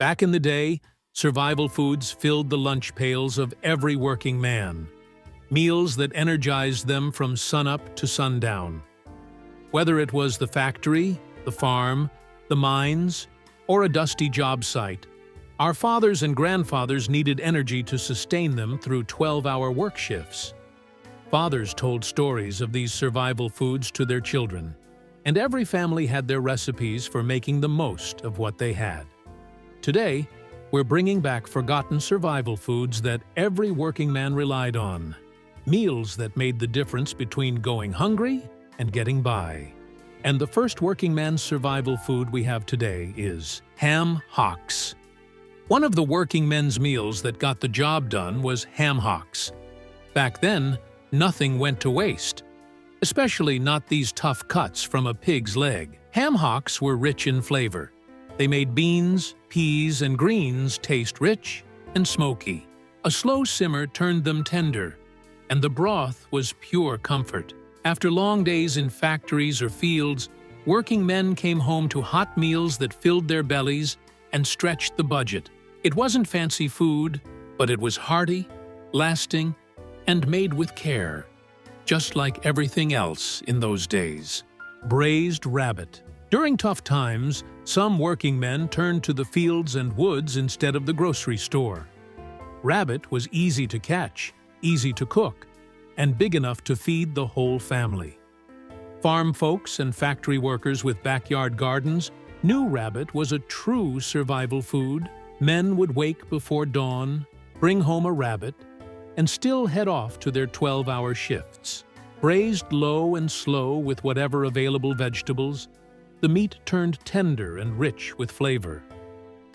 Back in the day, survival foods filled the lunch pails of every working man. Meals that energized them from sunup to sundown. Whether it was the factory, the farm, the mines, or a dusty job site, our fathers and grandfathers needed energy to sustain them through 12-hour work shifts. Fathers told stories of these survival foods to their children, and every family had their recipes for making the most of what they had. Today, we're bringing back forgotten survival foods that every working man relied on. Meals that made the difference between going hungry and getting by. And the first working man's survival food we have today is ham hocks. One of the working men's meals that got the job done was ham hocks. Back then, nothing went to waste, especially not these tough cuts from a pig's leg. Ham hocks were rich in flavor. They made beans, peas, and greens taste rich and smoky. A slow simmer turned them tender, and the broth was pure comfort. After long days in factories or fields, working men came home to hot meals that filled their bellies and stretched the budget. It wasn't fancy food, but it was hearty, lasting, and made with care, just like everything else in those days. Braised rabbit. During tough times, some working men turned to the fields and woods instead of the grocery store. Rabbit was easy to catch, easy to cook, and big enough to feed the whole family. Farm folks and factory workers with backyard gardens knew rabbit was a true survival food. Men would wake before dawn, bring home a rabbit, and still head off to their 12-hour shifts. Braised low and slow with whatever available vegetables, the meat turned tender and rich with flavor.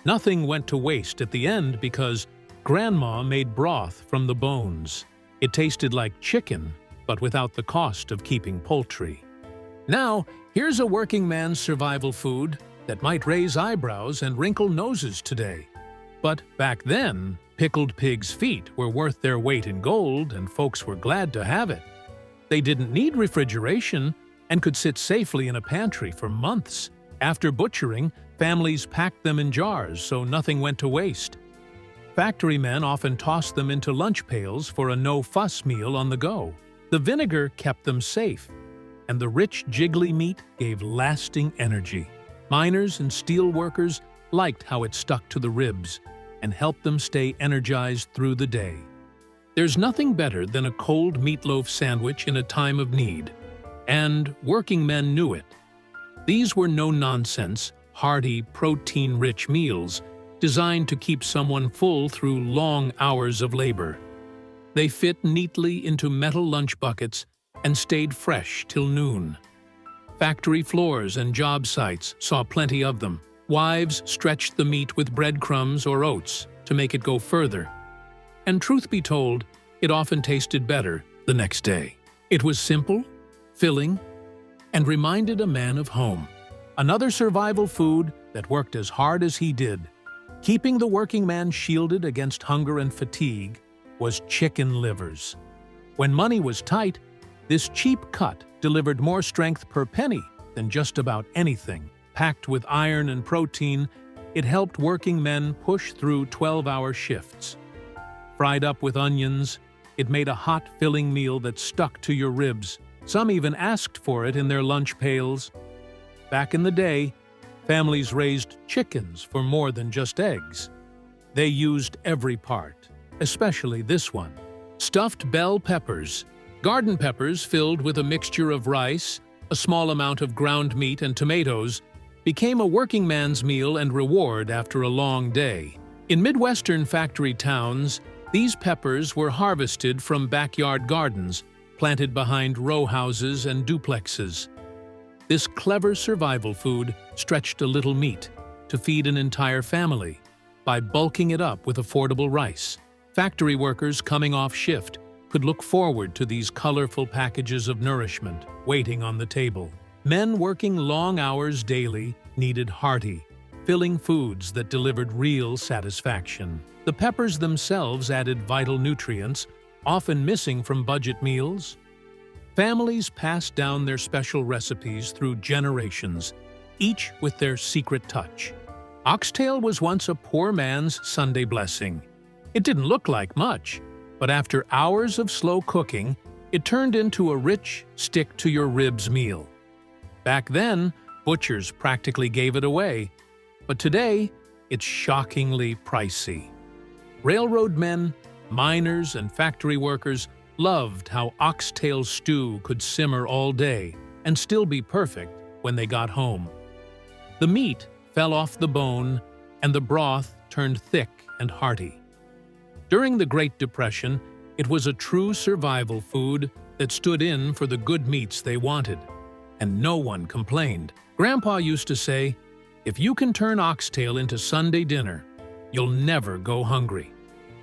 Nothing went to waste at the end because Grandma made broth from the bones. It tasted like chicken, but without the cost of keeping poultry. Now, here's a working man's survival food that might raise eyebrows and wrinkle noses today. But back then, pickled pig's feet were worth their weight in gold, and folks were glad to have it. They didn't need refrigeration and could sit safely in a pantry for months. After butchering, families packed them in jars so nothing went to waste. Factory men often tossed them into lunch pails for a no-fuss meal on the go. The vinegar kept them safe, and the rich, jiggly meat gave lasting energy. Miners and steel workers liked how it stuck to the ribs and helped them stay energized through the day. There's nothing better than a cold meatloaf sandwich in a time of need, and working men knew it. These were no-nonsense, hearty, protein-rich meals designed to keep someone full through long hours of labor. They fit neatly into metal lunch buckets and stayed fresh till noon. Factory floors and job sites saw plenty of them. Wives stretched the meat with breadcrumbs or oats to make it go further. And truth be told, it often tasted better the next day. It was simple, filling, and reminded a man of home. Another survival food that worked as hard as he did, keeping the working man shielded against hunger and fatigue, was chicken livers. When money was tight, this cheap cut delivered more strength per penny than just about anything. Packed with iron and protein, it helped working men push through 12-hour shifts. Fried up with onions, it made a hot, filling meal that stuck to your ribs. Some even asked for it in their lunch pails. Back in the day, families raised chickens for more than just eggs. They used every part, especially this one. Stuffed bell peppers, garden peppers filled with a mixture of rice, a small amount of ground meat and tomatoes, became a working man's meal and reward after a long day. In Midwestern factory towns, these peppers were harvested from backyard gardens, planted behind row houses and duplexes. This clever survival food stretched a little meat to feed an entire family by bulking it up with affordable rice. Factory workers coming off shift could look forward to these colorful packages of nourishment waiting on the table. Men working long hours daily needed hearty, filling foods that delivered real satisfaction. The peppers themselves added vital nutrients, often missing from budget meals. Families passed down their special recipes through generations, each with their secret touch. Oxtail was once a poor man's Sunday blessing. It didn't look like much, but after hours of slow cooking, it turned into a rich, stick-to-your-ribs meal. Back then, butchers practically gave it away, but today, it's shockingly pricey. Railroad men, miners, and factory workers loved how oxtail stew could simmer all day and still be perfect when they got home. The meat fell off the bone, and the broth turned thick and hearty. During the Great Depression, it was a true survival food that stood in for the good meats they wanted, and no one complained. Grandpa used to say, "If you can turn oxtail into Sunday dinner, you'll never go hungry."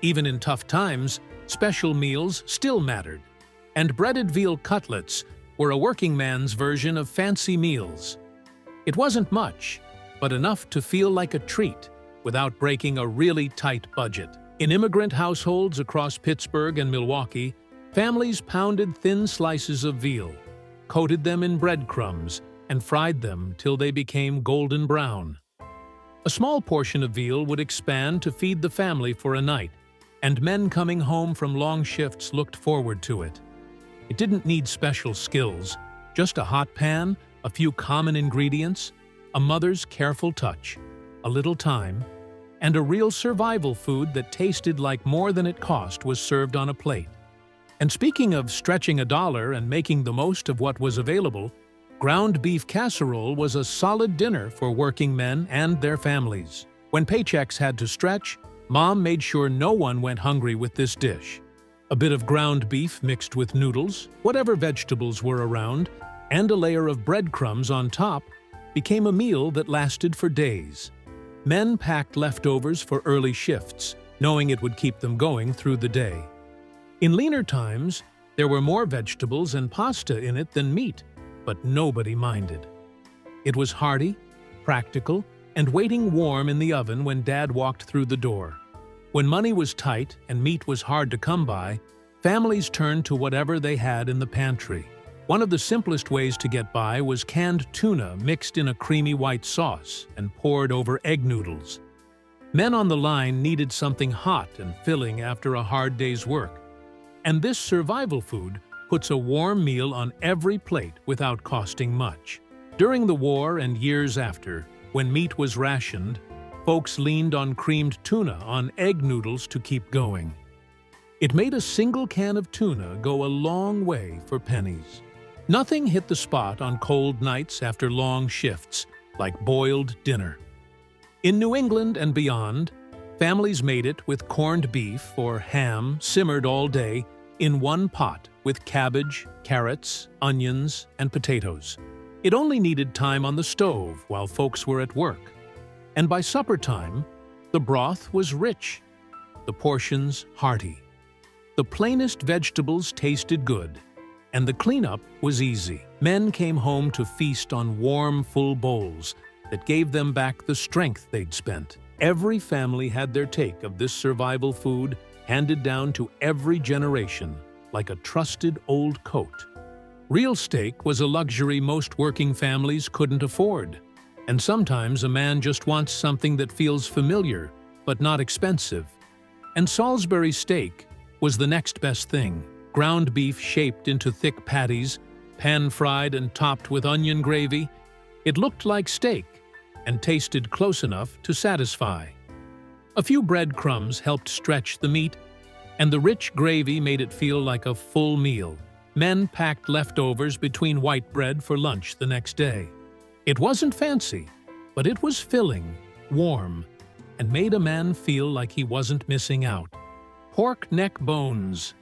Even in tough times, special meals still mattered, and breaded veal cutlets were a working man's version of fancy meals. It wasn't much, but enough to feel like a treat without breaking a really tight budget. In immigrant households across Pittsburgh and Milwaukee, families pounded thin slices of veal, coated them in breadcrumbs, and fried them till they became golden brown. A small portion of veal would expand to feed the family for a night, and men coming home from long shifts looked forward to it. It didn't need special skills, just a hot pan, a few common ingredients, a mother's careful touch, a little time, and a real survival food that tasted like more than it cost was served on a plate. And speaking of stretching a dollar and making the most of what was available, ground beef casserole was a solid dinner for working men and their families. When paychecks had to stretch, Mom made sure no one went hungry with this dish. A bit of ground beef mixed with noodles, whatever vegetables were around, and a layer of breadcrumbs on top became a meal that lasted for days. Men packed leftovers for early shifts, knowing it would keep them going through the day. In leaner times, there were more vegetables and pasta in it than meat, but nobody minded. It was hearty, practical, and waiting warm in the oven when Dad walked through the door. When money was tight and meat was hard to come by, families turned to whatever they had in the pantry. One of the simplest ways to get by was canned tuna mixed in a creamy white sauce and poured over egg noodles. Men on the line needed something hot and filling after a hard day's work. And this survival food puts a warm meal on every plate without costing much. During the war and years after, when meat was rationed, folks leaned on creamed tuna on egg noodles to keep going. It made a single can of tuna go a long way for pennies. Nothing hit the spot on cold nights after long shifts like boiled dinner. In New England and beyond, families made it with corned beef or ham simmered all day in one pot with cabbage, carrots, onions, and potatoes. It only needed time on the stove while folks were at work. And by supper time, the broth was rich, the portions hearty. The plainest vegetables tasted good, and the cleanup was easy. Men came home to feast on warm, full bowls that gave them back the strength they'd spent. Every family had their take of this survival food handed down to every generation, like a trusted old coat. Real steak was a luxury most working families couldn't afford. And sometimes a man just wants something that feels familiar, but not expensive. And Salisbury steak was the next best thing. Ground beef shaped into thick patties, pan-fried and topped with onion gravy. It looked like steak and tasted close enough to satisfy. A few breadcrumbs helped stretch the meat, and the rich gravy made it feel like a full meal. Men packed leftovers between white bread for lunch the next day. It wasn't fancy, but it was filling, warm, and made a man feel like he wasn't missing out. Pork neck bones.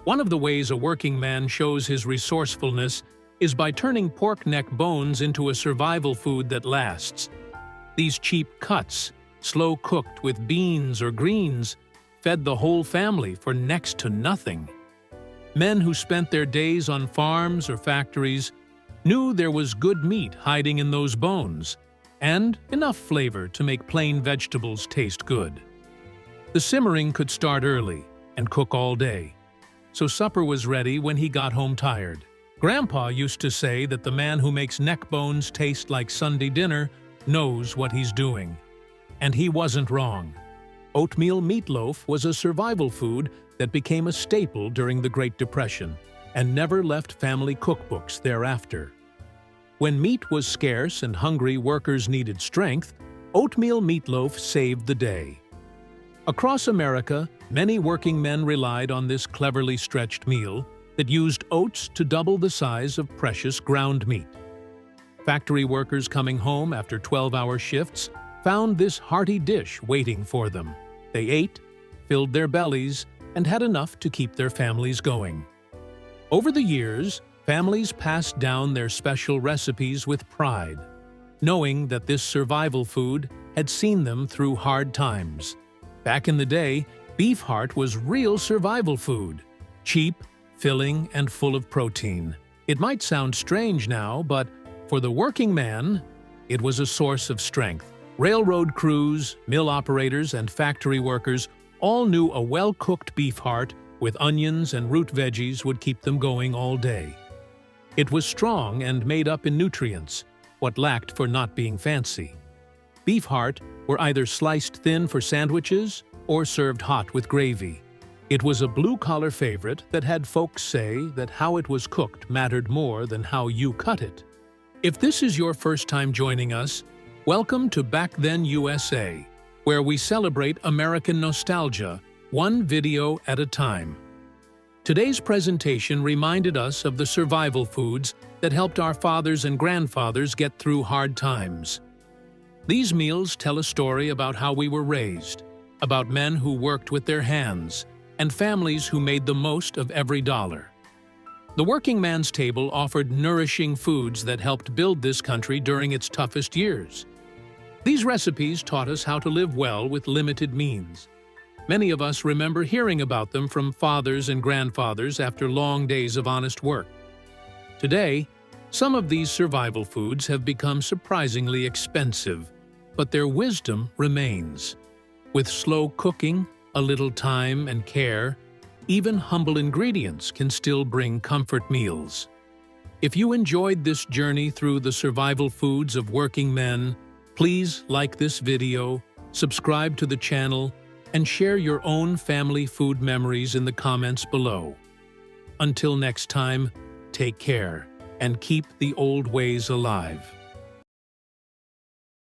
One of the ways a working man shows his resourcefulness is by turning pork neck bones into a survival food that lasts. These cheap cuts, slow cooked with beans or greens, fed the whole family for next to nothing. Men who spent their days on farms or factories knew there was good meat hiding in those bones, and enough flavor to make plain vegetables taste good. The simmering could start early and cook all day, so supper was ready when he got home tired. Grandpa used to say that the man who makes neck bones taste like Sunday dinner knows what he's doing. And he wasn't wrong. Oatmeal meatloaf was a survival food that became a staple during the Great Depression and never left family cookbooks thereafter. When meat was scarce and hungry workers needed strength, oatmeal meatloaf saved the day. Across America, many working men relied on this cleverly stretched meal that used oats to double the size of precious ground meat. Factory workers coming home after 12-hour shifts found this hearty dish waiting for them. They ate, filled their bellies, and had enough to keep their families going. Over the years, families passed down their special recipes with pride, knowing that this survival food had seen them through hard times. Back in the day, beef heart was real survival food, cheap, filling, and full of protein. It might sound strange now, but for the working man, it was a source of strength. Railroad crews, mill operators, and factory workers all knew a well-cooked beef heart with onions and root veggies would keep them going all day. It was strong and made up in nutrients, what lacked for not being fancy. Beef heart were either sliced thin for sandwiches or served hot with gravy. It was a blue-collar favorite that had folks say that how it was cooked mattered more than how you cut it. If this is your first time joining us, welcome to Back Then USA, where we celebrate American nostalgia, one video at a time. Today's presentation reminded us of the survival foods that helped our fathers and grandfathers get through hard times. These meals tell a story about how we were raised, about men who worked with their hands, and families who made the most of every dollar. The working man's table offered nourishing foods that helped build this country during its toughest years. These recipes taught us how to live well with limited means. Many of us remember hearing about them from fathers and grandfathers after long days of honest work. Today, some of these survival foods have become surprisingly expensive, but their wisdom remains. With slow cooking, a little time and care, even humble ingredients can still bring comfort meals. If you enjoyed this journey through the survival foods of working men, please like this video, subscribe to the channel, and share your own family food memories in the comments below. Until next time, take care and keep the old ways alive.